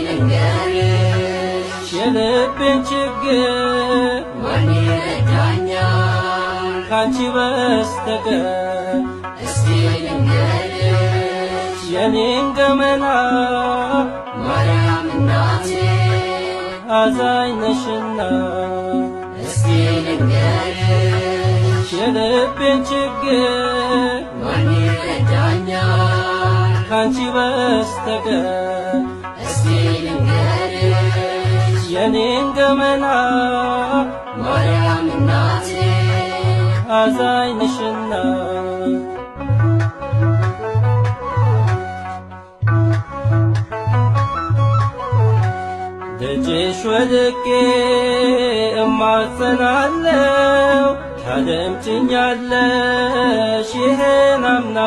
ልንገርሽ የልቤን ችግር ማን ይረዳኛል ካንቺ በስተቀር እስቲ ልንገርሽ የኔን ገመና ማርያም እናቴ አዛኝ ነሽና እስቲ ልንገርሽ የልቤን ችግር ማን ይረዳኛል ካንቺ በስተቀር እስቲ ልንገርሽ የኔን ገመና ማርያም እናቴ አዛኝ ነሽና ደጅሽ ወድቄ እማጸናለሁ ታደምጪኛለሽ ይሄን አምና